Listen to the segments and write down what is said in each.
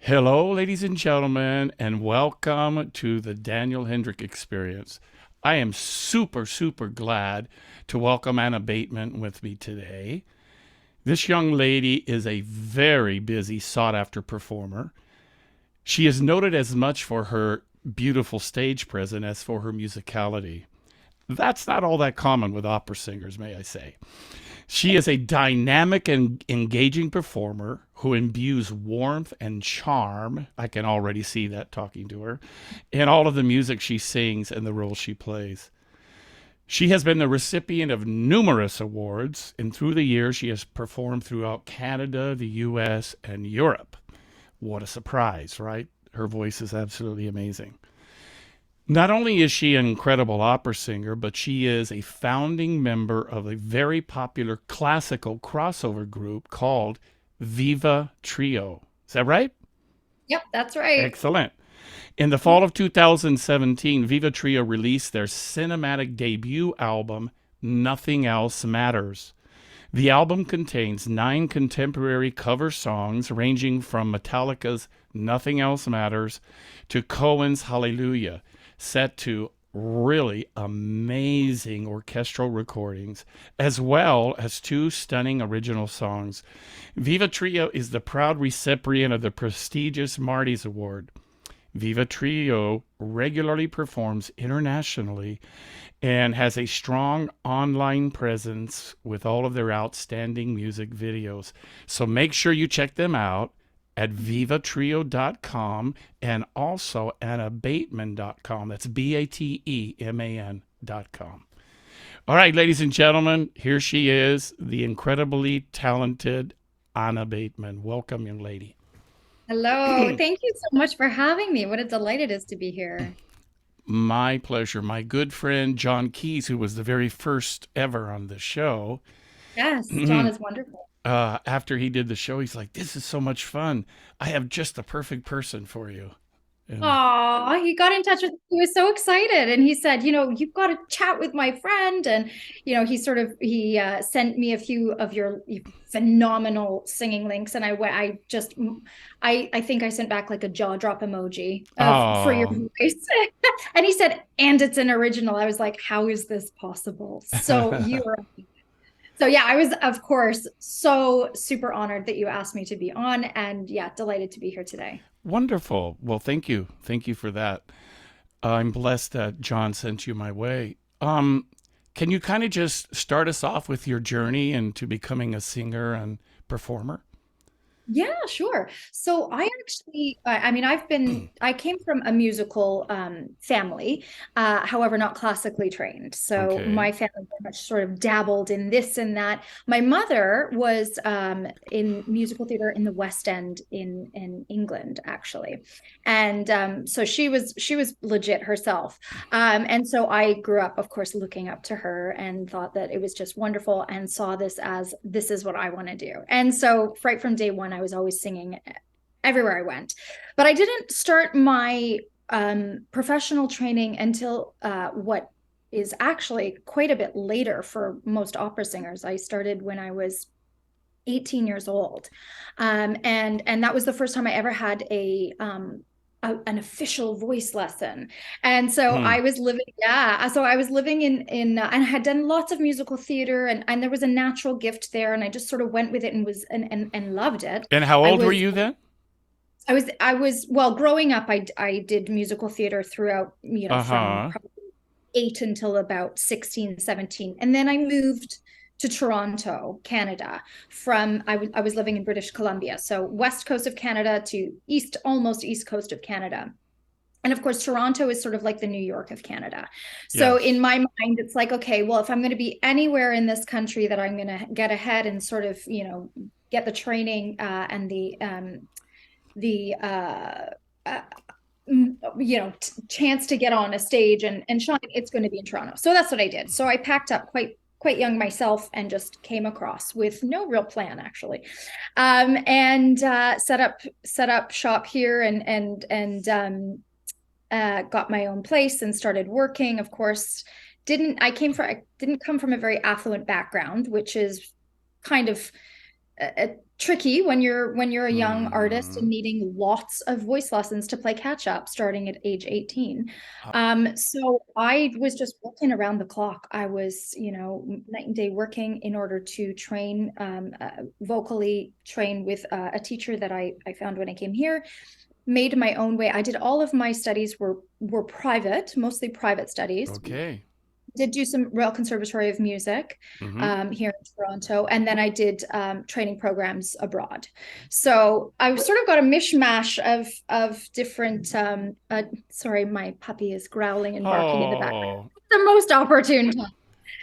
Hello, ladies and gentlemen, and welcome to the Daniel Hendrick Experience. I am super glad to welcome Anna Bateman with me today. This young lady is a very busy, sought after performer. She is noted as much for her beautiful stage presence as for her musicality. That's not all that common with opera singers, may I say. She is a dynamic and engaging performer who imbues warmth and charm. I can already see that talking to her in all of the music she sings and the roles she plays. She has been the recipient of numerous awards, and through the years, she has performed throughout Canada, the US, and Europe. What a surprise, right? Her voice is absolutely amazing. Not only is she an incredible opera singer, but she is a founding member of a very popular classical crossover group called Viva Trio. Is that right? Yep, that's right. Excellent. In the fall of 2017, Viva Trio released their cinematic debut album, Nothing Else Matters. The album contains 9 contemporary cover songs ranging from Metallica's Nothing Else Matters to Cohen's Hallelujah, set to really amazing orchestral recordings, as well as 2 stunning original songs. Viva Trio is the proud recipient of the prestigious Marty's Award. Viva Trio regularly performs internationally and has a strong online presence with all of their outstanding music videos. So make sure you check them out at vivatrio.com and also annabateman.com. That's Bateman.com. All right, ladies and gentlemen, here she is, the incredibly talented Anna Bateman. Welcome, young lady. Hello. Thank you so much for having me. What a delight it is to be here. My pleasure. My good friend John Keys, who was the very first ever on the show, Yes, John is wonderful. after he did the show, he's like, "This is so much fun. I have just the perfect person for you." And Oh, he got in touch with, he was so excited. And he said, you've got to chat with my friend. And, he sent me a few of your phenomenal singing links. And I think I sent back like a jaw drop emoji for your oh, voice. And he said, and it's an original. I was like, how is this possible? So yeah, I was, of course, so super honored that you asked me to be on, and yeah, delighted to be here today. wonderful. Well, thank you. Thank you for that. I'm blessed that John sent you my way. Can you kind of just start us off with your journey into becoming a singer and performer? Yeah, sure. So I came from a musical family, however, not classically trained. So Okay. my family very much sort of dabbled in this and that. My mother was in musical theater in the West End in England, actually, and so she was legit herself. And so I grew up, of course, looking up to her and thought that it was just wonderful and saw this as this is what I want to do. And so right from day one, I was always singing everywhere I went. But I didn't start my professional training until what is actually quite a bit later for most opera singers. I started when I was 18 years old. And that was the first time I ever had an official voice lesson. And so Hmm. I was living, yeah. So I was living and I had done lots of musical theater and there was a natural gift there. And I just sort of went with it and and loved it. And how I old were was, you then? well, growing up, I did musical theater throughout, Uh from huh. probably 8 until about 16, 17. And then I moved to Toronto, Canada. I was living in British Columbia, so west coast of Canada to almost east coast of Canada. And of course, Toronto is sort of like the New York of Canada. So in Yes. my mind, it's like, okay, well, if I'm going to be anywhere in this country that I'm going to get ahead and sort of, get the training and the uh, chance to get on a stage and shine, it's going to be in Toronto. So that's what I did. So I packed up quite young myself and just came across with no real plan actually, and set up shop here and got my own place and started working. Of course, I didn't come from a very affluent background, which is kind of tricky when you're a young artist Hmm. and needing lots of voice lessons to play catch up starting at age 18. Uh, So I was just working around the clock. I was, night and day working in order to train, vocally train with a teacher that I found when I came here, made my own way. I did all of my studies were private, mostly private studies. okay. Did do some Royal Conservatory of Music Hmm. here in Toronto, and then I did training programs abroad. So I sort of got a mishmash of different. Sorry, my puppy is growling and barking in the background. Oh, The most opportune time.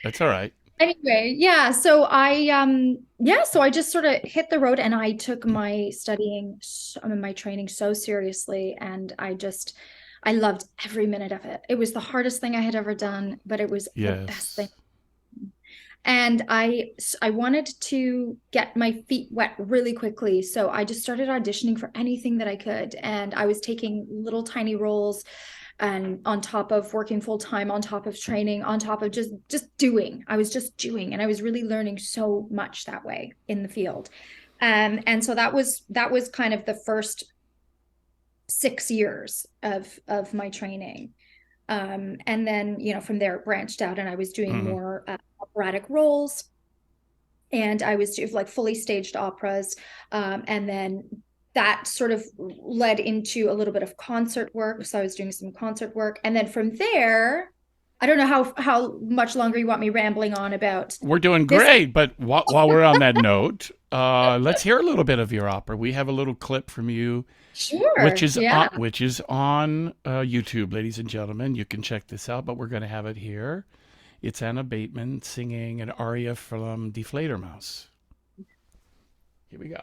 that's all right. Anyway, yeah. So I just sort of hit the road, and I took my studying, my training so seriously, and I loved every minute of it. It was the hardest thing I had ever done, but it was the best thing. Yes. And I wanted to get my feet wet really quickly, so I just started auditioning for anything that I could, and I was taking little tiny roles, and on top of working full time, on top of training, on top of just doing. I was just doing, and I was really learning so much that way in the field. And so that was kind of the first 6 years of my training. And then, from there it branched out, and I was doing Hmm. more operatic roles, and I was doing like fully staged operas. And then that sort of led into a little bit of concert work. So I was doing some concert work. And then from there, I don't know how much longer you want me rambling on about We're doing this. great, but while we're on that note, let's hear a little bit of your opera. We have a little clip from you, Sure. Yeah. which is on YouTube, ladies and gentlemen. You can check this out, but we're going to have it here. It's Anna Bateman singing an aria from Die Fledermaus. Here we go.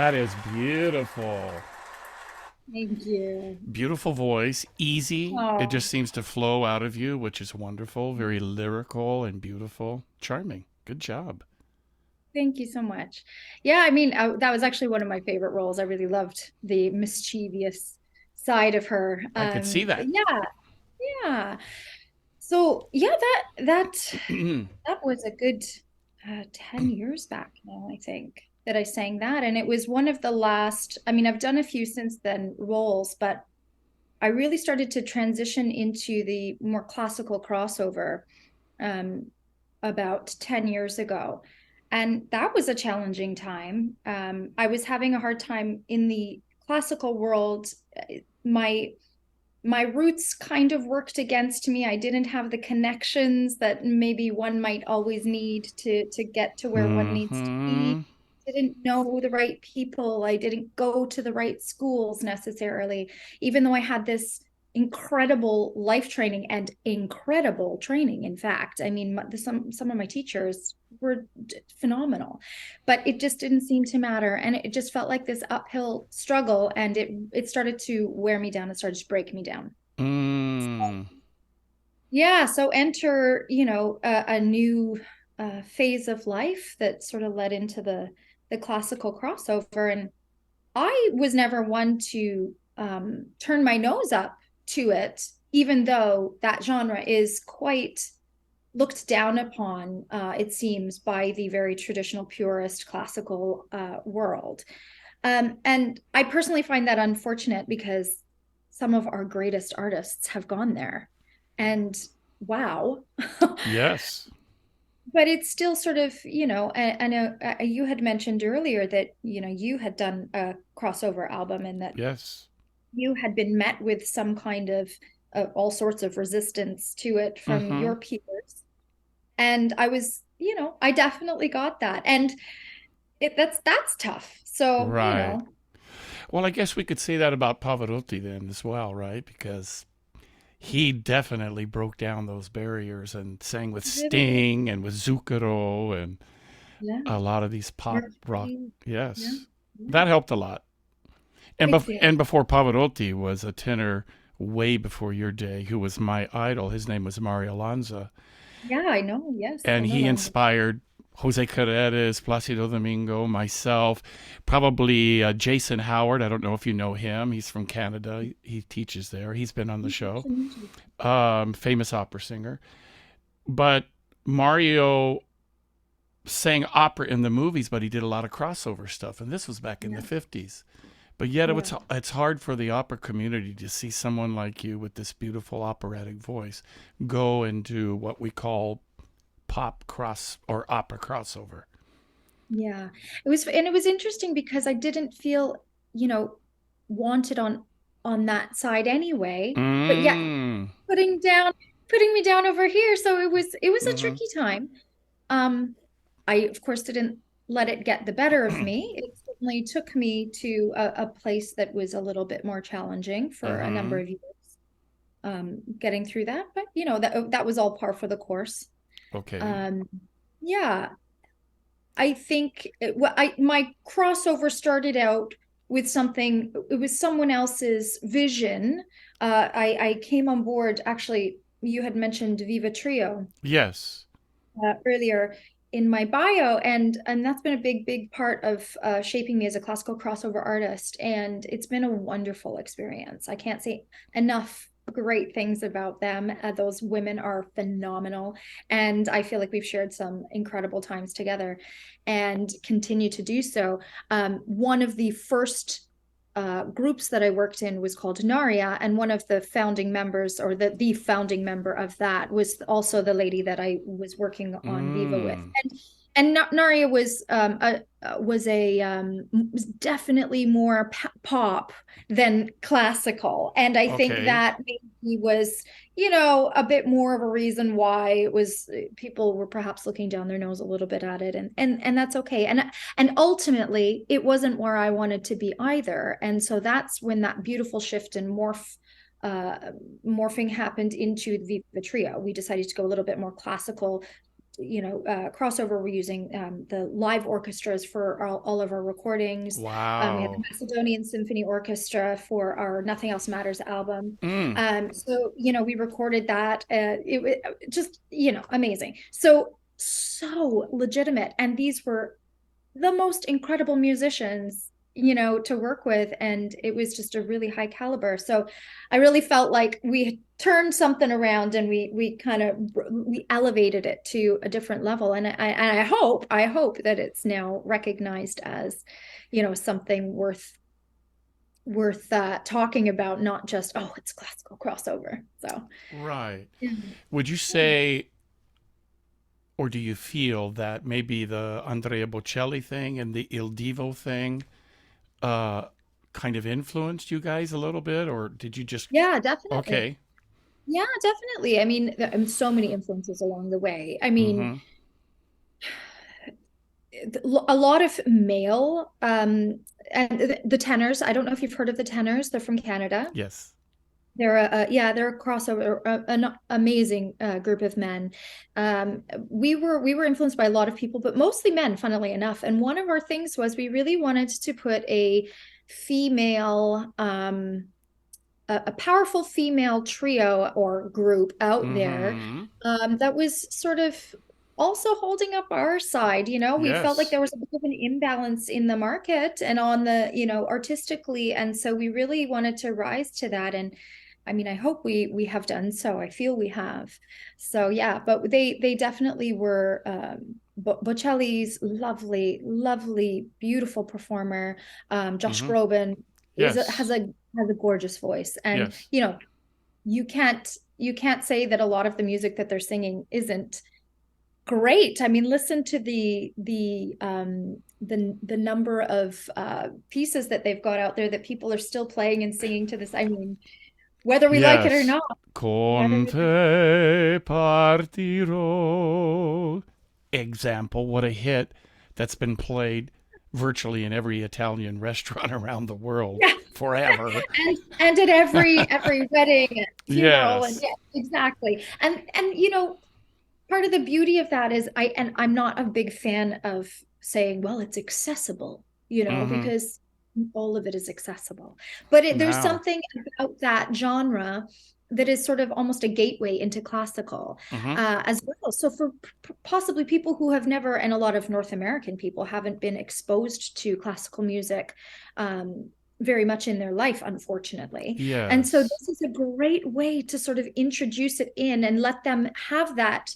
That is beautiful. Thank you. Beautiful voice, easy. It Oh, just seems to flow out of you, which is wonderful. Very lyrical and beautiful. Charming. Good job. thank you so much. Yeah, I mean, that was actually one of my favorite roles. I really loved the mischievous side of her. I could see But that. yeah, yeah. So yeah, that was a good 10 years back now, I think, that I sang that. And it was one of the last, I mean, I've done a few since then roles, but I really started to transition into the more classical crossover um, about 10 years ago. And that was a challenging time. I was having a hard time in the classical world. My my roots kind of worked against me. I didn't have the connections that maybe one might always need to get to where one needs to be. Mm-hmm. Didn't know the right people. I didn't go to the right schools necessarily, even though I had this incredible life training and incredible training. In fact, I mean, some of my teachers were phenomenal, but it just didn't seem to matter, and it just felt like this uphill struggle, and it started to wear me down. It started to break me down. Mm. Yeah, so enter, a new phase of life that sort of led into the classical crossover. And I was never one to turn my nose up to it, even though that genre is quite looked down upon, it seems, by the very traditional purist classical world. And I personally find that unfortunate because some of our greatest artists have gone there. And wow. Yes. But it's still sort of, I know you had mentioned earlier that, you had done a crossover album and that Yes. you had been met with some kind of all sorts of resistance to it from Mm-hmm. your peers. And I was, I definitely got that. And that's tough. So, Right. Well, I guess we could say that about Pavarotti then as well, right? Because he definitely broke down those barriers and sang with really, Sting and with Zucchero and yeah, a lot of these pop rock. Mercury, yeah, Yes. yeah, That helped a lot. big deal. And before Pavarotti was a tenor way before your day who was my idol. His name was Mario Lanza. Yeah, I know. Yes, I And know he Lanza. inspired Jose Carreras, Placido Domingo, myself, probably Jason Howard. I don't know if you know him. He's from Canada. He teaches there. He's been on the show. Famous opera singer. But Mario sang opera in the movies, but he did a lot of crossover stuff. And this was back in the Yeah, 50s. But yet yeah, it's hard for the opera community to see someone like you with this beautiful operatic voice go and do what we call pop cross or opera crossover. yeah. It was interesting because I didn't feel, you know, wanted on that side anyway, but yet Mm. putting down putting me down over here. So it was a Mm-hmm. tricky time. Um, I of course didn't let it get the better of me. It certainly took me to a place that was a little bit more challenging for a number Mm-hmm. of years, getting through that. But that was all par for the course. Okay. Um, yeah, I think my crossover started out with something. It was someone else's vision. I came on board. Actually, you had mentioned Viva Trio Yes. earlier in my bio, and that's been a big part of shaping me as a classical crossover artist, and it's been a wonderful experience. I can't say enough great things about them. Those women are phenomenal, and I feel like we've shared some incredible times together and continue to do so. One of the first groups that I worked in was called Naria, and one of the founding members, or the founding member of that, was also the lady that I was working on Viva with. Mm. And Naria was definitely more pop than classical, and I think Okay. that maybe was, a bit more of a reason why it was people were perhaps looking down their nose a little bit at it, and that's okay. And ultimately, it wasn't where I wanted to be either. And so that's when that beautiful shift and morphing happened into the Viva Trio. We decided to go a little bit more classical, crossover. We're using the live orchestras for all of our recordings. We had the Wow. Macedonian Symphony Orchestra for our Nothing Else Matters album. Mm. So we recorded that. It was just amazing. So legitimate, and these were the most incredible musicians to work with, and it was just a really high caliber. So I really felt like we turned something around, and we kind of we elevated it to a different level. And I hope that it's now recognized as something worth talking about, not just, oh, it's classical crossover. So Right. yeah. Would you say, or do you feel that maybe the Andrea Bocelli thing and the Il Divo thing uh, kind of influenced you guys a little bit, or did you just Yeah, definitely. okay? Yeah, definitely. I mean, so many influences along the way. I mean, Mm-hmm. a lot of male and the tenors. I don't know if you've heard of the tenors. They're from Canada. Yes. They're a crossover, an amazing group of men. We were influenced by a lot of people, but mostly men, funnily enough. And one of our things was we really wanted to put female a powerful female trio or group out there, Mm-hmm. that was sort of also holding up our side. We felt like Yes. there was a bit of an imbalance in the market and on the, artistically. And so we really wanted to rise to that. And I mean, I hope we have done so. I feel we have. So yeah, but they definitely were. Bocelli's lovely, lovely, beautiful performer. Josh Mm-hmm. Groban Yes. has a gorgeous voice. And Yes. you can't say that a lot of the music that they're singing isn't great. I mean, listen to the number of pieces that they've got out there that people are still playing and singing to this. I mean, whether we like it or Yes. not, whether Con we like te partirò. Example, what a hit that's been played virtually in every Italian restaurant around the world yeah. forever. And at every wedding and funeral, and Yes. yeah, exactly. And part of the beauty of that is I'm not a big fan of saying, well, it's accessible, Mm-hmm. because all of it is accessible. But there's Now. something about that genre that is sort of almost a gateway into classical, Mm-hmm. as well. So for possibly people who have never, and a lot of North American people haven't been exposed to classical music very much in their life, unfortunately. And so Yes. this is a great way to sort of introduce it in and let them have that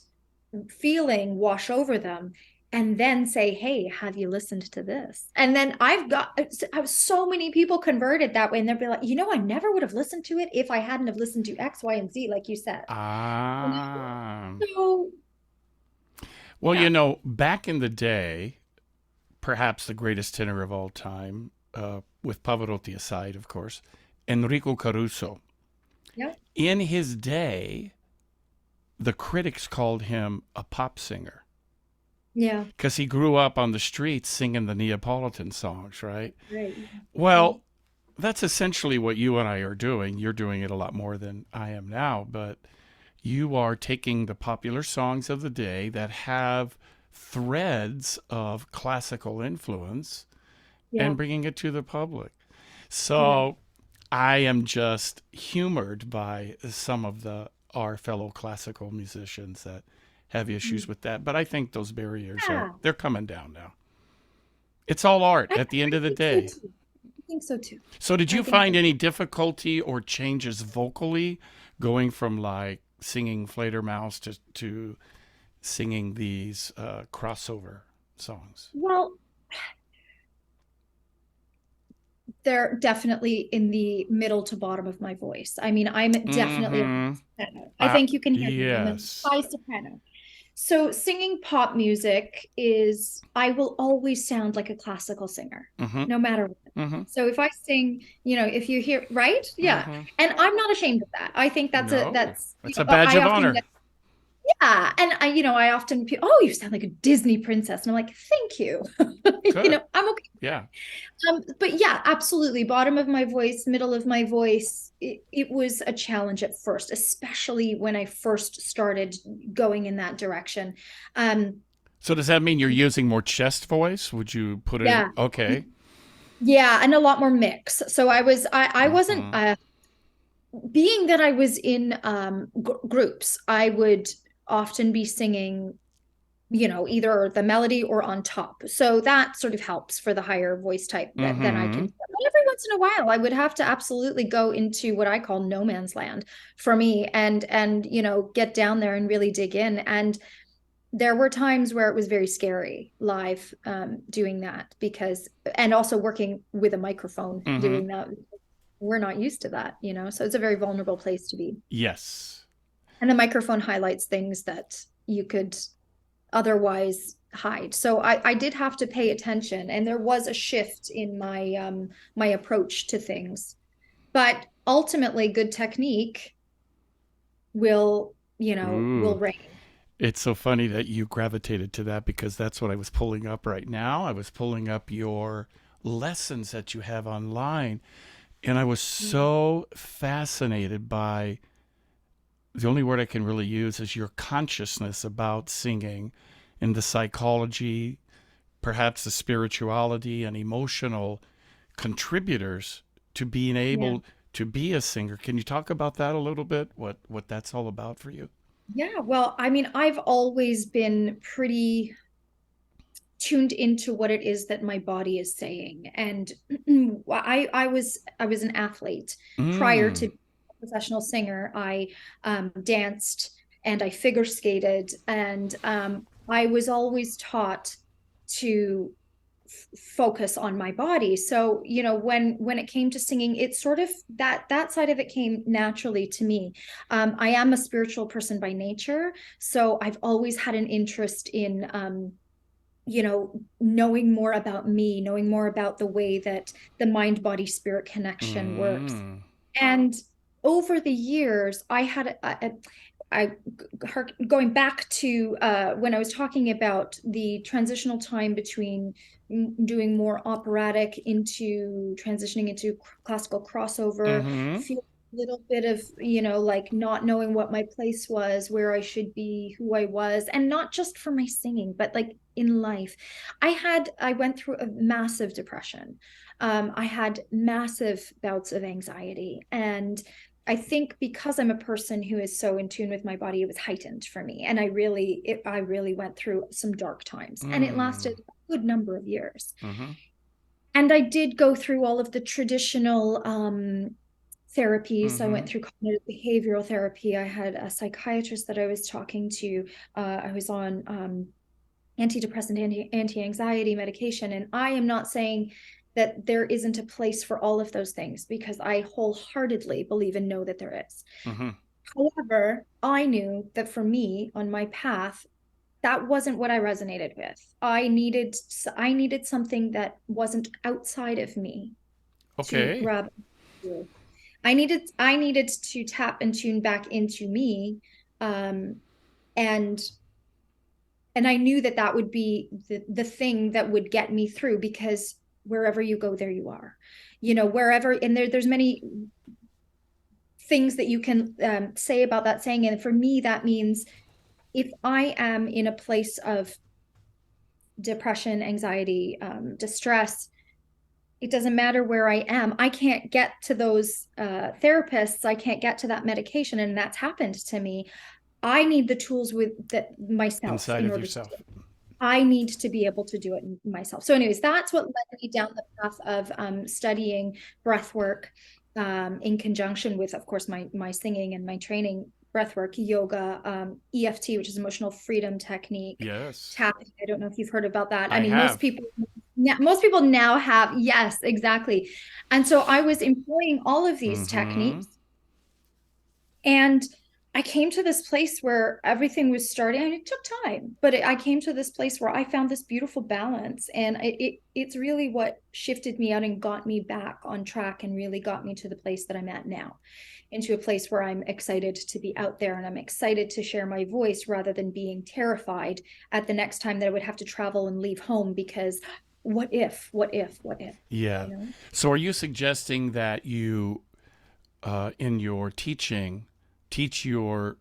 feeling wash over them, and then say, hey, have you listened to this? And then I've so many people converted that way, and they'll be like, I never would have listened to it if I hadn't have listened to X, Y, and Z, like you said. Ah. So Well, yeah. back in the day, perhaps the greatest tenor of all time, with Pavarotti aside, of course, Enrico Caruso. Yeah. In his day, the critics called him a pop singer Yeah. because he grew up on the streets singing the Neapolitan songs, right? Right. Well, that's essentially what you and I are doing. You're doing it a lot more than I am now, but you are taking the popular songs of the day that have threads of classical influence Yeah. and bringing it to the public. Yeah. So I am just humored by some of the our fellow classical musicians that have issues with that. But I think those barriers are Yeah. they're coming down now. It's all art I at the end of the think so day. too. I think so too. So did I you think so find any too. difficulty or changes vocally going from like singing Fledermaus to singing these crossover songs? Well, they're definitely in the middle to bottom of my voice. I mean, I'm definitely a Mm-hmm. soprano. I think you can hear me. I'm a Yes. high soprano. So singing pop music I will always sound like a classical singer, Mm-hmm. no matter what. Mm-hmm. So if I sing, if you hear, right? Yeah. Mm-hmm. And I'm not ashamed of that. I think No, it's a badge I of often honor. get, yeah. And I often, oh, you sound like a Disney princess. And I'm like, thank you. Good. I'm okay. Yeah. But yeah, absolutely. Bottom of my voice, middle of my voice. it was a challenge at first, especially when I first started going in that direction. Um, So does that mean you're using more chest voice? Would you put it? yeah, Okay. yeah, and a lot more mix. So I wasn't Mm-hmm. being that I was in groups. I would often be singing, either the melody or on top. So that sort of helps for the higher voice type that then I can. Mm-hmm. But every once in a while, I would have to absolutely go into what I call no man's land for me, and get down there and really dig in. And there were times where it was very scary live, doing that, because and also working with a microphone Mm-hmm. doing that. We're not used to that, so it's a very vulnerable place to be. Yes. And the microphone highlights things that you could otherwise hide. So I did have to pay attention, and there was a shift in my approach to things. But ultimately, good technique will Ooh. reign. It's so funny that you gravitated to that because that's what I was pulling up right now. I was pulling up your lessons that you have online, and I was so fascinated by the only word I can really use is your consciousness about singing and the psychology, perhaps the spirituality and emotional contributors to being Yeah. able to be a singer. Can you talk about that a little bit? What that's all about for you? Yeah, well, I mean, I've always been pretty tuned into what it is that my body is saying. And I was an athlete prior to Mm. being a professional singer. I danced and I figure skated, and I was always taught to focus on my body. So when it came to singing, it's sort of that side of it came naturally to me. I am a spiritual person by nature, so I've always had an interest in knowing more about me, knowing more about the way that the mind body spirit connection works. Mm. And over the years, I going back to when I was talking about the transitional time between doing more operatic into transitioning into classical crossover, Mm-hmm. feel a little bit of, like not knowing what my place was, where I should be, who I was, and not just for my singing, but like in life. I went through a massive depression. I had massive bouts of anxiety, and I think because I'm a person who is so in tune with my body, it was heightened for me. And I really went through some dark times, and it lasted Mm. a good number of years. Mm-hmm. And I did go through all of the traditional therapies. I went Mm-hmm. through cognitive behavioral therapy. I had a psychiatrist that I was talking to. I was on antidepressant, anti-anxiety medication. And I am not saying that there isn't a place for all of those things, because I wholeheartedly believe and know that there is. Mm-hmm. However, I knew that for me on my path, that wasn't what I resonated with. I needed something that wasn't outside of me to Okay. grab. I needed to tap and tune back into me, um, and I knew that that would be the thing that would get me through, because wherever you go, there you are. Wherever, and there's many things that you can say about that saying. And for me, that means if I am in a place of depression, anxiety, distress, it doesn't matter where I am. I can't get to those therapists. I can't get to that medication. And that's happened to me. I need the tools with that myself Inside in of order to do yourself. it. I need to be able to do it myself. So, anyways, that's what led me down the path of studying breath work, in conjunction with, of course, my singing and my training. Breath work, yoga, EFT, which is emotional freedom technique, Yes. tapping. I don't know if you've heard about that. I I mean, have. most people now have. Yes, exactly. And so I was employing all of these Mm-hmm. techniques, and I came to this place where everything was starting, and it took time, but I came to this place where I found this beautiful balance. And it's really what shifted me out and got me back on track, and really got me to the place that I'm at now, into a place where I'm excited to be out there, and I'm excited to share my voice, rather than being terrified at the next time that I would have to travel and leave home, because what if, Yeah. you know? So are you suggesting that you in your teaching, teach your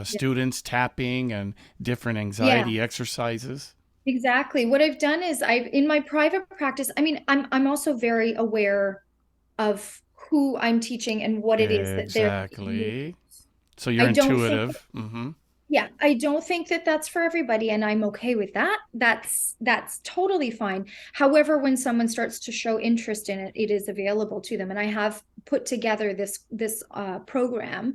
Yeah. students tapping and different Yeah. anxiety exercises? Exactly. What I've done is I've in my private practice, I mean, I'm also very aware of who I'm teaching and what it is that they're Exactly. So you're I don't think intuitive. Mm-hmm. yeah, I don't think that that's for everybody, and I'm okay with that. That's totally fine. However, when someone starts to show interest in it, it is available to them. And I have put together this program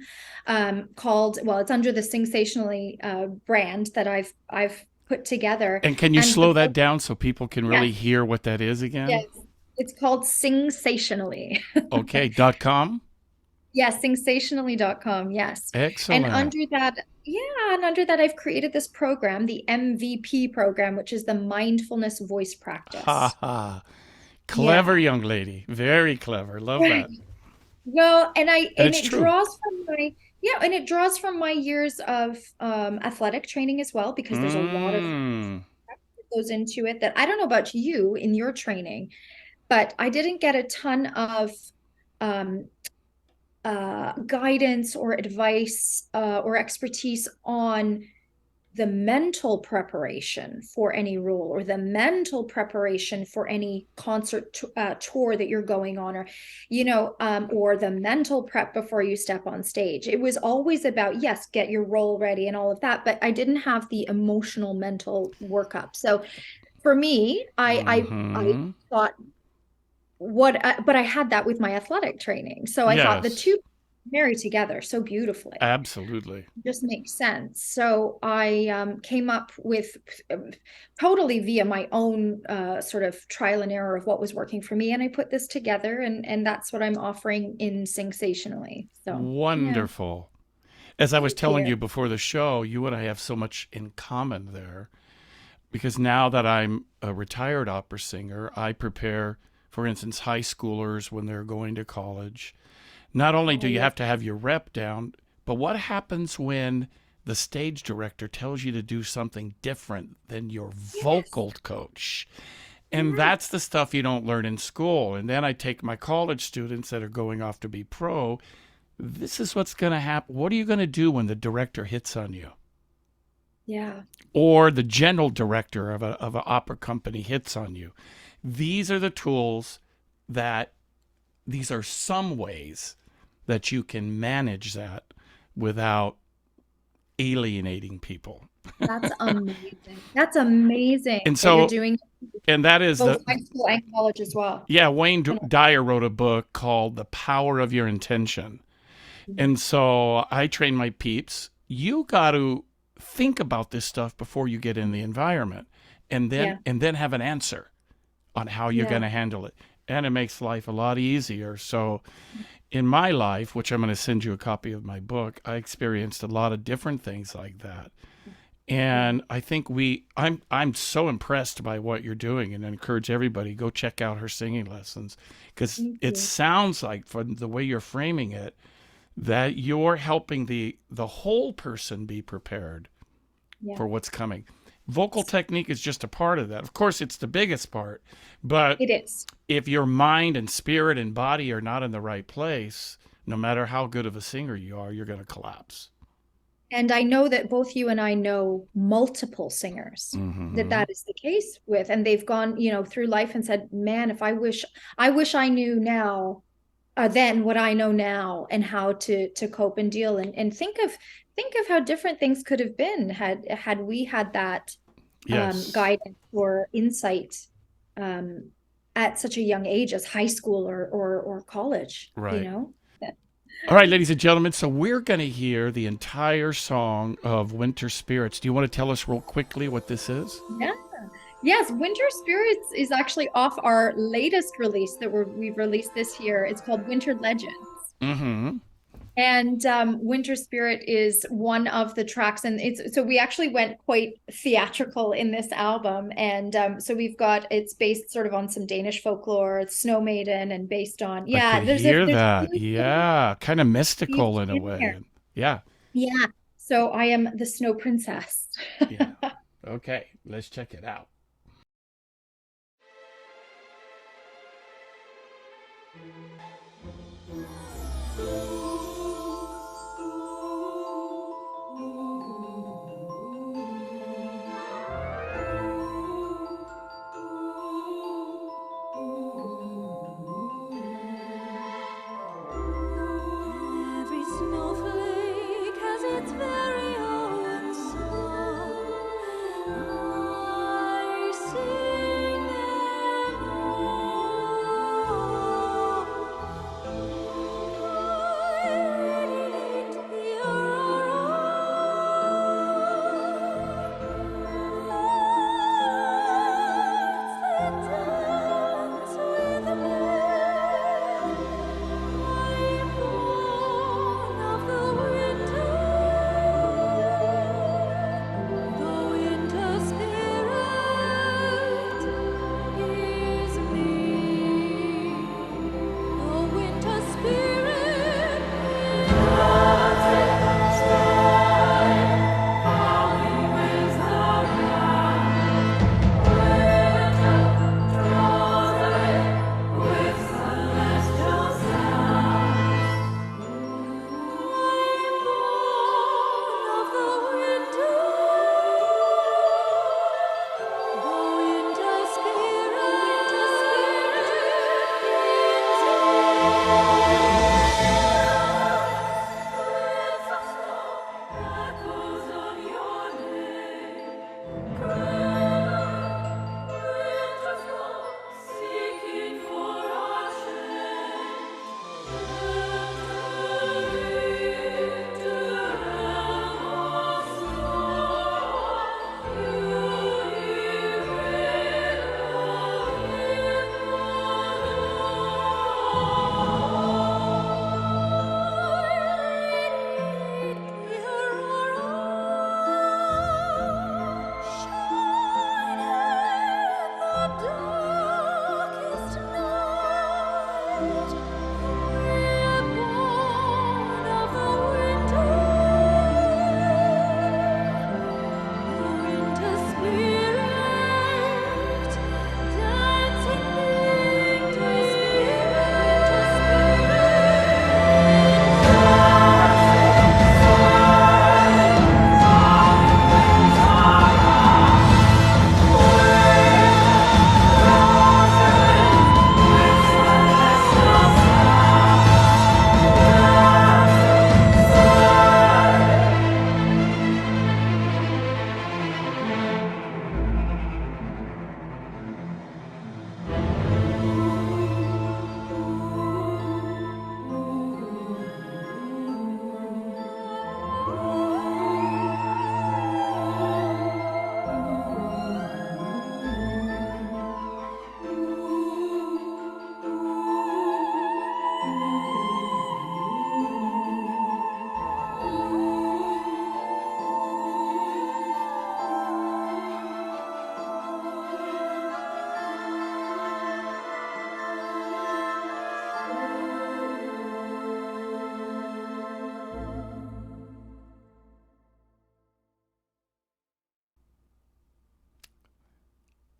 called, well, it's under the Sensationally brand that I've put together. And can you And slow that down so people can yes, really hear what that is again? yes, it's called Sensationally. Okay, .com. Yes, sensationally.com. Yes. And Excellent. under that, yeah, and under that, I've created this program, the MVP program, which is the mindfulness voice Ha practice. ha. Clever Yeah. young lady. Very clever. Love Right. that. Well, And and it's it true. draws from my yeah, and it draws from my years of athletic training as well, because there's a lot of Mm. that goes into it that I don't know about you in your training, but I didn't get a ton of um guidance or advice or expertise on the mental preparation for any role or the mental preparation for any tour that you're going on, or the mental prep before you step on stage. It was always about, yes, get your role ready and all of that, but I didn't have the emotional mental workup. So for me, I Mm-hmm. thought but I had that with my athletic training. So I thought the Yes, two marry together so beautifully. absolutely. Just makes sense. So I came up with totally via my own sort of trial and error of what was working for me, and I put this together, and that's what I'm offering in Sensationally. So yeah, Wonderful. As I was thank telling you. you before the show, you and I have so much in common there because now that I'm a retired opera singer, I prepare, for instance, high schoolers when they're going to college. Not only Oh do you yeah, have to have your rep down, but what happens when the stage director tells you to do something different than your yes, vocal coach? And yeah, that's the stuff you don't learn in school. And then I take my college students that are going off to be pro. This is what's going to happen. What are you going to do when the director hits on you? yeah, Or the general director of an opera company hits on you? These are the tools that, these are some ways that you can manage that without alienating people. that's amazing. That's amazing And that you're so, doing and that is both the, high school and college as well. yeah, Wayne And Dyer wrote a book called The Power of Your Intention. And so I train my peeps. You got to think about this stuff before you get in the environment, yeah, and then have an answer on how you're going yeah, to handle it. And it makes life a lot easier. So in my life, which I'm going to send you a copy of my book, I experienced a lot of different things like that. yeah, And I think I'm so impressed by what you're doing, and I encourage everybody go check out her singing lessons because thank it you. sounds like from the way you're framing it that you're helping the whole person be prepared Yeah, for what's coming. Vocal technique is just a part of that. Of course, it's the biggest part, but it is. if your mind and spirit and body are not in the right place, no matter how good of a singer you are, you're going to collapse. And I know that both you and I know multiple singers that Mm-hmm. that is the case with, and they've gone, through life and said, "Man, if I wish I knew now, then what I know now, and how to cope and deal, and think of how different things could have been had we had that Yes, guidance or insight um, at such a young age as high school or college, you right. know." All right, ladies and gentlemen, so we're going to hear the entire song of Winter Spirits. Do you want to tell us real quickly what this is? Yeah. Yes, Winter Spirits is actually off our latest release that we've released this year. It's called Winter Legends. Mm-hmm. And Winter Spirit is one of the tracks, and it's so we actually went quite theatrical in this album, and so it's based sort of on some Danish folklore, it's Snow Maiden, and based on I could hear there's a that. few little Yeah, kind of mystical beats in a in way. there. And yeah, Yeah, so I am the Snow Princess. yeah. Okay, let's check it out.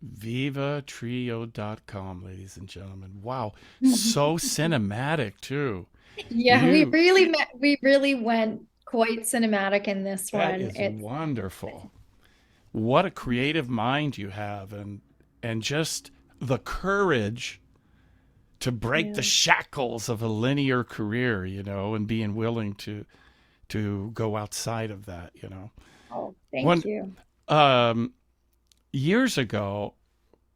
VivaTrio.com, ladies and gentlemen. Wow. So cinematic, too. Yeah, You, we really went quite cinematic in this that one. is It's wonderful. What a creative mind you have, and just the courage to break the yeah. shackles of a linear career, and being willing to go outside of that, Oh, thank One you. um years ago,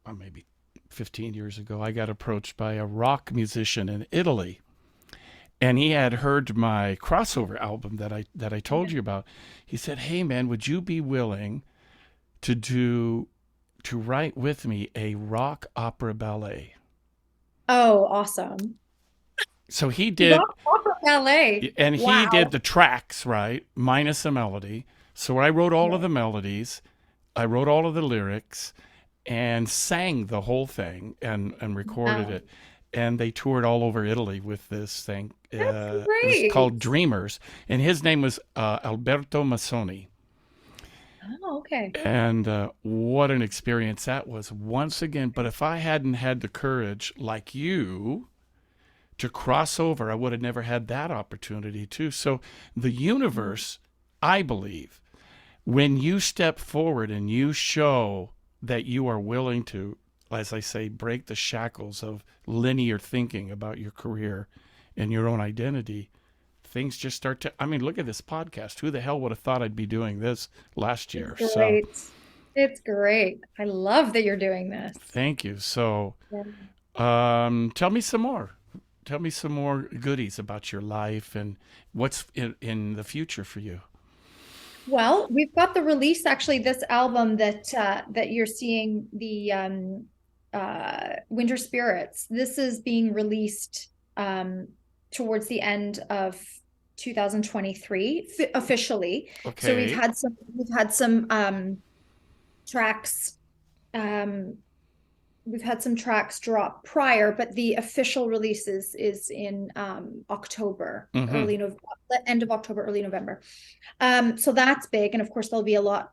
or maybe 15 years ago, I got approached by a rock musician in Italy, and he had heard my crossover album that I told Yeah. you about. He said, "Hey man, would you be willing to do to write with me a rock opera ballet?" Oh, awesome. So he did, Rock opera ballet. and he did Wow. the tracks, right, minus the melody. So I wrote all of Yeah. the melodies, I wrote all of the lyrics, and sang the whole thing and recorded Wow. it. And they toured all over Italy with this thing. That's It was great. called Dreamers, and his name was Alberto Massoni. Oh, okay. And what an experience that was once again. But if I hadn't had the courage, like you, to cross over, I would have never had that opportunity, too. So the universe, I believe, when you step forward and you show that you are willing to, as I say, break the shackles of linear thinking about your career and your own identity, things just start to. I mean, look at this podcast. Who the hell would have thought I'd be doing this last It's year? So great. It's great. I love that you're doing this. thank you. So Yeah. tell me some more. Tell me some more goodies about your life and what's in the future for you. Well, we've got the release actually this album that you're seeing the Winter Spirits. This is being released towards the end of 2023 officially. So Okay. we've had some tracks um we've had some tracks drop prior, but the official release is in October, Mm-hmm. early November, end of October, early November. So that's big, and of course there'll be a lot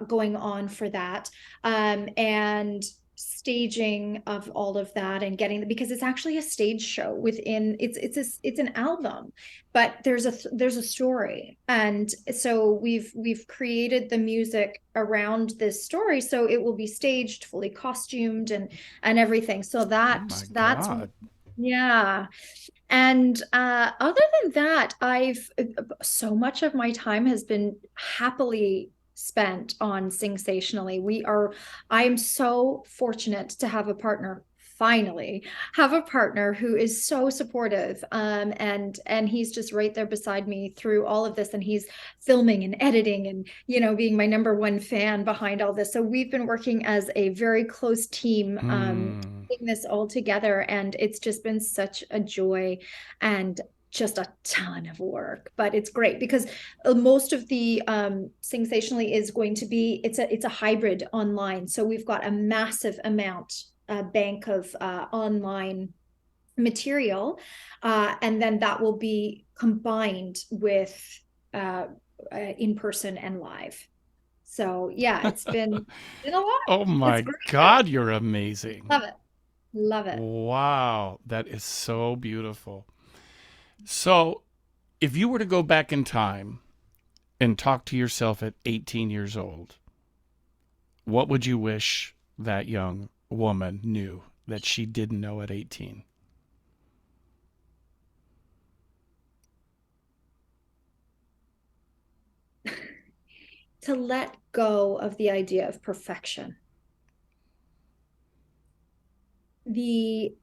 going on for that, and staging of all of that and getting because it's actually a stage show within it's an album, but there's a story, and so we've created the music around this story, so it will be staged, fully costumed, and everything. So Oh my that's God. yeah. And other than that, I've so much of my time has been happily spent on Singsationally. I am so fortunate to have a partner, finally have a partner who is so supportive, and he's just right there beside me through all of this, and he's filming and editing and being my number one fan behind all this. So we've been working as a very close team, Hmm. putting this all together, and it's just been such a joy and just a ton of work, but it's great because most of the Singsationally is going to be it's a hybrid online, so we've got a massive amount, bank of online material, and then that will be combined with uh, in person and live. So yeah, it's been a lot. Oh It's my great. God, you're amazing. Love it. Love it. Wow, that is so beautiful. So, if you were to go back in time and talk to yourself at 18 years old, what would you wish that young woman knew that she didn't know at 18? To let go of the idea of perfection. the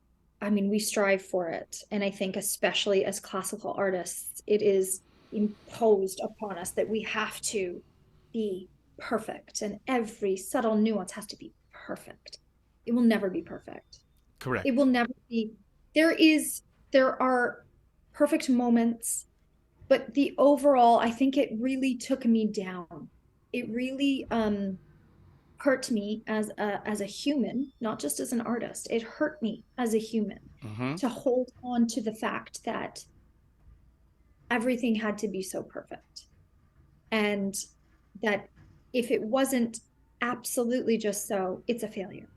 I mean, we strive for it, and I think especially as classical artists it is imposed upon us that we have to be perfect, and every subtle nuance has to be perfect. It will never be perfect. It will Correct. never be. There are perfect moments, but the overall, I think it really took me down. It really hurt me as a human, not just as an artist. It hurt me as a human Mm-hmm. to hold on to the fact that everything had to be so perfect, and that if it wasn't absolutely just so, it's a failure.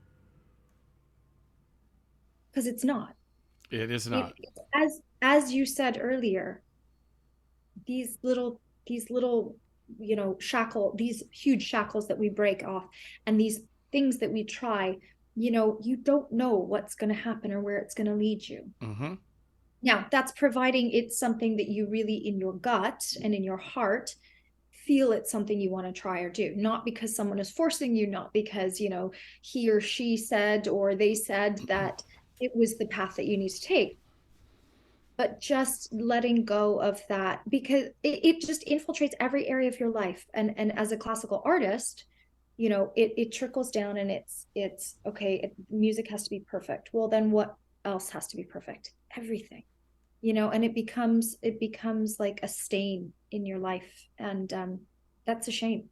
because it's not. It is not. It's as you said earlier, these little these little these huge shackles that we break off, and these things that we try, you don't know what's going to happen or where it's going to lead you. Mm-hmm. Now, that's providing it's something that you really in your gut and in your heart feel it's something you want to try or do, not because someone is forcing you, not because he or she said or they said that it was the path that you need to take, but just letting go of that, because it just infiltrates every area of your life. And as a classical artist, it trickles down, and it's okay, music has to be perfect. Well, then what else has to be perfect? Everything. And it becomes like a stain in your life. And that's a shame,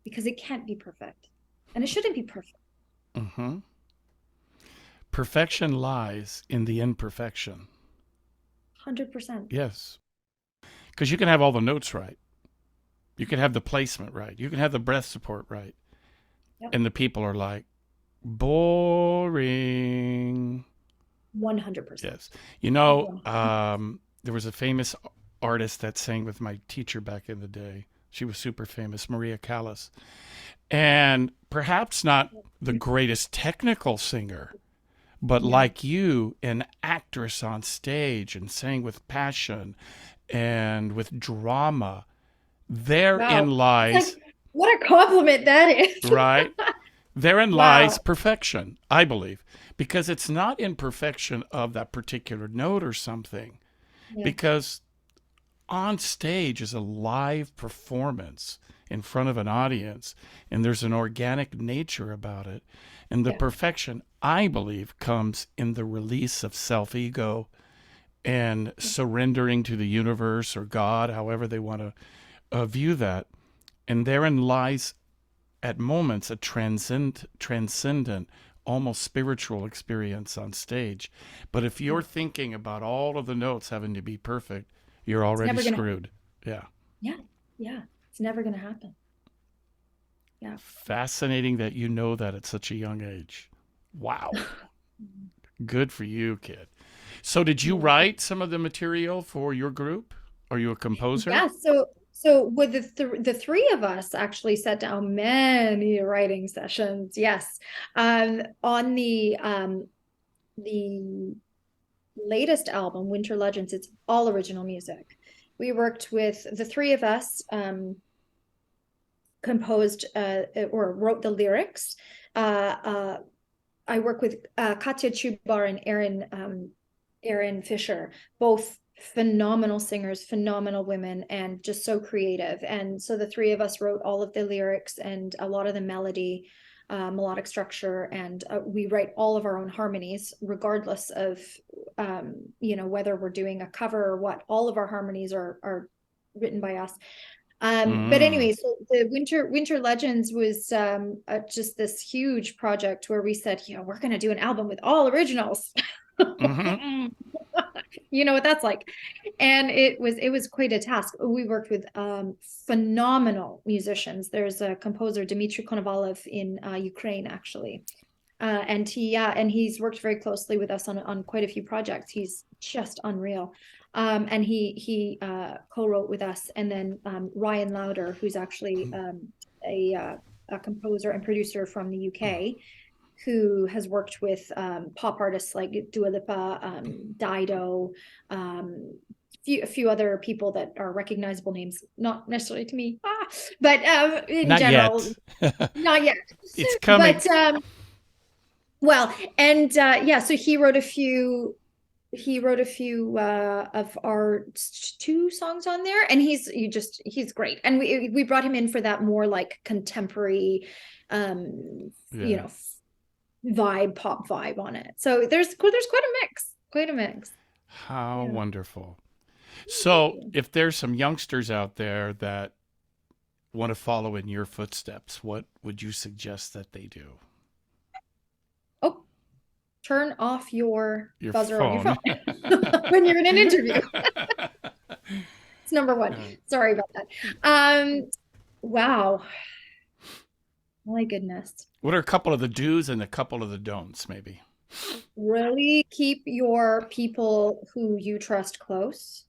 because it can't be perfect, and it shouldn't be perfect. Mm-hmm. Perfection lies in the imperfection. 100%. Yes. Because you can have all the notes right. You can have the placement right. You can have the breath support right. Yep. And the people are like, boring. 100%. Yes. There was a famous artist that sang with my teacher back in the day. She was super famous, Maria Callas. And perhaps not the greatest technical singer, but Yeah. like you, an actress on stage and sang with passion and with drama. Wow. Therein It's like, lies, what a compliment that is. right? Therein lies Wow. perfection, I believe, because it's not in perfection of that particular note or something. Yeah. Because on stage is a live performance in front of an audience, and there's an organic nature about it. And the Yeah. perfection, I believe, comes in the release of self ego and surrendering to the universe or God, however they want to view that. And therein lies, at moments, a transcendent, almost spiritual experience on stage. But if Yeah. you're thinking about all of the notes having to be perfect, you're It's already never gonna happen. screwed. Yeah. Yeah. Yeah. It's never gonna happen. Yeah. Fascinating that you know that at such a young age. Wow. Good for you, kid. So, did you Yeah. write some of the material for your group? Are you a composer? Yeah. So with the three of us actually sat down many writing sessions. Yes. On the latest album, Winter Legends, it's all original music. We worked with the three of us, composed or wrote the lyrics. Uh, I work with Katya Chubar and Aaron Fisher, both phenomenal singers, phenomenal women, and just so creative. And so the three of us wrote all of the lyrics and a lot of the melody, melodic structure, and we write all of our own harmonies, regardless of whether we're doing a cover or what. All of our harmonies are written by us. But Mm. anyway, so the Winter Legends was just this huge project where we said, we're going to do an album with all originals. Mm-hmm. You know what that's like. And it was quite a task. We worked with phenomenal musicians. There's a composer, Dmitry Konovalov, in Ukraine, actually. And he's worked very closely with us on quite a few projects. He's just unreal. And he co-wrote with us. And then Ryan Lauder, who's actually a composer and producer from the UK, who has worked with pop artists like Dua Lipa, Dido, a few other people that are recognizable names, not necessarily to me, but in Not general, yet. not yet. It's coming. But well, and yeah, so he wrote a few of our two songs on there, and he's great. And we brought him in for that more like contemporary, um, you Yeah. know, pop vibe on it. So there's quite a mix. How Yeah. wonderful. Thank So, you. if there's some youngsters out there that want to follow in your footsteps, what would you suggest that they do? Oh, turn off your Your buzzer on your phone. phone when you're in an interview. It's number one. Sorry about that. Wow. My goodness. What are a couple of the do's and a couple of the don'ts, maybe? Really keep your people who you trust close,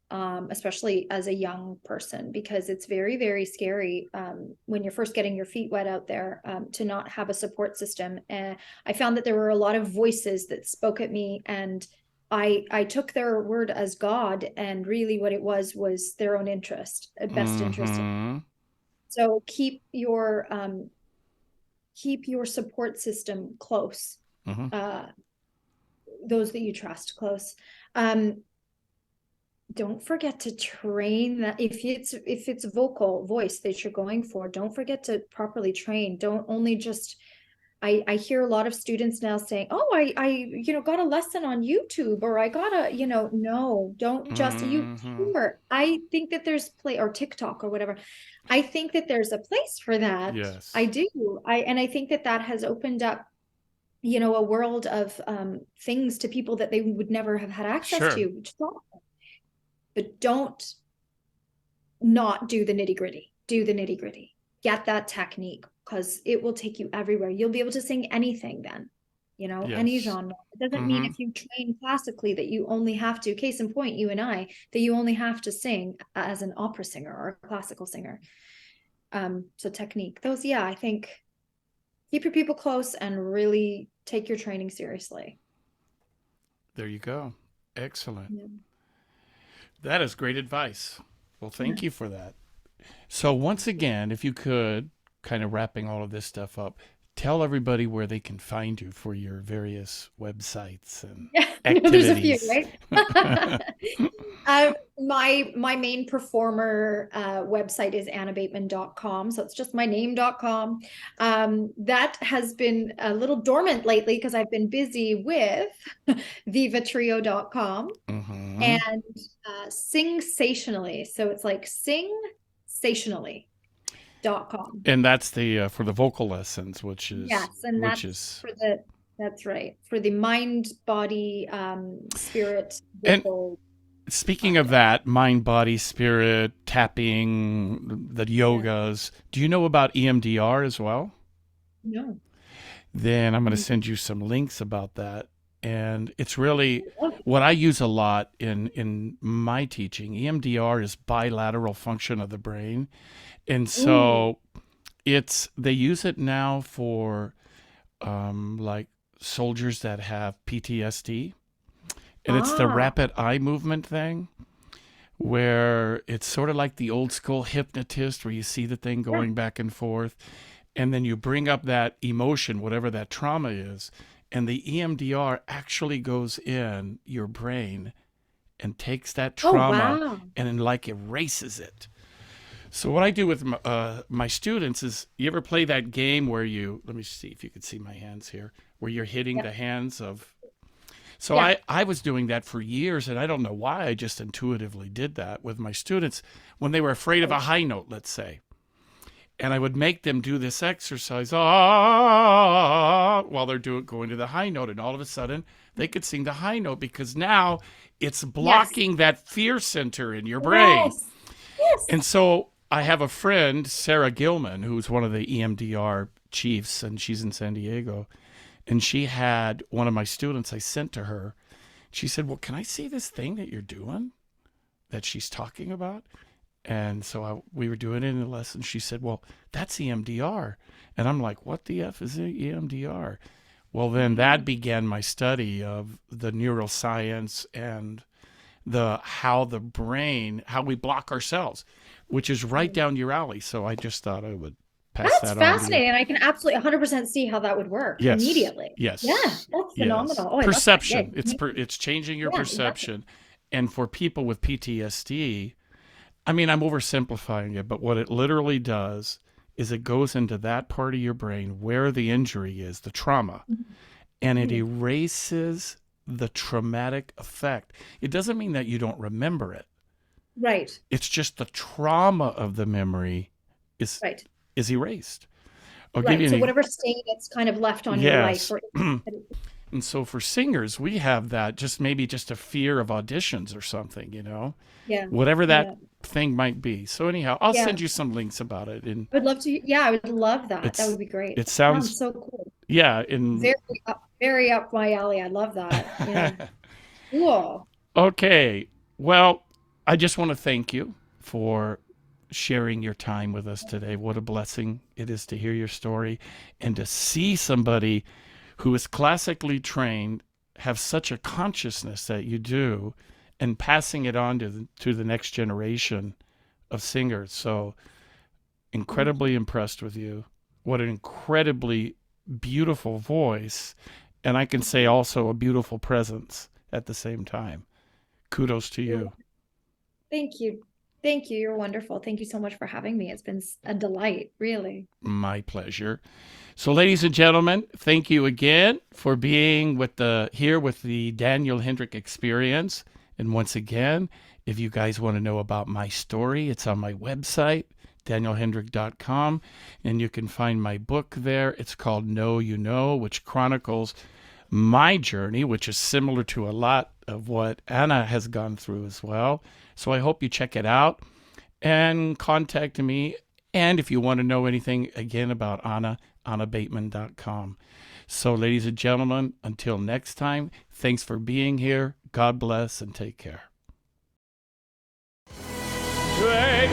especially as a young person, because it's very, very scary when you're first getting your feet wet out there to not have a support system. And I found that there were a lot of voices that spoke at me, and I took their word as God, and really what it was their own interest, best interest. Mm-hmm. So keep your support system close, Mm-hmm. uh, those that you trust close. Um, don't forget to train that. If it's vocal voice that you're going for, don't forget to properly train. Don't only just I hear a lot of students now saying, oh, I got a lesson on YouTube, or I got no, don't just you Mm-hmm. sure. I think that there's play, or TikTok or whatever. I think that there's a place for that. I Yes. do. I think that that has opened up, a world of things to people that they would never have had access Sure. to, which is awesome. But don't not do the nitty gritty. Do the nitty gritty. Get that technique, because it will take you everywhere. You'll be able to sing anything then, any Yes. genre. It doesn't mean Mm-hmm. if you train classically that you only have to, case in point, you and I, that you only have to sing as an opera singer or a classical singer. So technique, those, yeah, I think keep your people close and really take your training seriously. There you go. Excellent. Yeah. That is great advice. Well, Yeah. thank you for that. So, once again, if you could, kind of wrapping all of this stuff up, tell everybody where they can find you for your various websites and Yeah, there's a few, activities. right? My main performer website is annabateman.com. So it's just my name.com. That has been a little dormant lately because I've been busy with vivatrio.com Mm-hmm. and singsationally. So it's like singsationally.com. And that's the for the vocal lessons, which is Yes, and which is that's right. For the mind, body, spirit, and vocal speaking of practice. that, mind, body, spirit, tapping, the Yeah. yogas. Do you know about EMDR as well? No. Then I'm going to Mm. send you some links about that. And it's really Oh, what I use a lot in my teaching. EMDR is bilateral function of the brain. And ooh. so they use it now for like soldiers that have PTSD. And it's the Ah. rapid eye movement thing where it's sort of like the old school hypnotist where you see the thing Yeah. going back and forth and then you bring up that emotion, whatever that trauma is, and the EMDR actually goes in your brain and takes that Oh, trauma wow. and then like erases it. So what I do with my students is, you ever play that game where let me see if you can see my hands here, where you're hitting Yeah. the hands of. So Yeah. I was doing that for years, and I don't know why. I just intuitively did that with my students when they were afraid of a high note, let's say. And I would make them do this exercise while they're going to the high note, and all of a sudden they could sing the high note because now it's Yes. blocking that fear center in your brain. Yes. Yes. And so I have a friend, Sarah Gilman, who's one of the EMDR chiefs, and she's in San Diego. And she had one of my students I sent to her. She said, well, can I see this thing that you're doing that she's talking about? And so we were doing it in the lesson. She said, well, that's EMDR. And I'm like, what the F is EMDR? Well, then that began my study of the neuroscience and how the brain, how we block ourselves, which is right down your alley. So I just thought I would pass That's that on to you. fascinating. And I can absolutely 100% see how that would work Yes, immediately. Yeah, yes, that's yes. phenomenal. Oh, I love that. Yeah. Perception. It's changing your Yeah, exactly. perception. And for people with PTSD, I mean, I'm oversimplifying it, but what it literally does is it goes into that part of your brain where the injury is, the trauma, Mhm. and it Mhm. erases the traumatic effect. It doesn't mean that you don't remember it. Right. It's just the trauma of the memory is Right. is erased. I'll give Right. you So an whatever stain it's kind of left on your life, yes. or And so for singers, we have that maybe just a fear of auditions or something, yeah. whatever that Yeah. thing might be. So anyhow, I'll Yeah. send you some links about it. And I would love to. Yeah, I would love that. That it's would be great. it That sounds sounds so cool. Yeah, in Very up my alley. I love that. Yeah. Cool. Okay. Well, I just want to thank you for sharing your time with us today. What a blessing it is to hear your story and to see somebody who is classically trained have such a consciousness that you do and passing it on to the next generation of singers. So Thank incredibly you. impressed with you. What an incredibly beautiful voice. And I can say also a beautiful presence at the same time. Kudos to You're, you. thank you. Thank you. You're wonderful. Thank you so much for having me. It's been a delight, really. My pleasure. So, ladies and gentlemen, thank you again for being with the here with the Daniel Hendrick Experience. And once again, if you guys want to know about my story, it's on my website, danielhendrick.com, and you can find my book there. It's called Know You Know, which chronicles my journey, which is similar to a lot of what Anna has gone through as well. So I hope you check it out and contact me. And if you want to know anything again about Anna, AnnaBateman.com. So, ladies and gentlemen, until next time, thanks for being here. God bless and take care. Take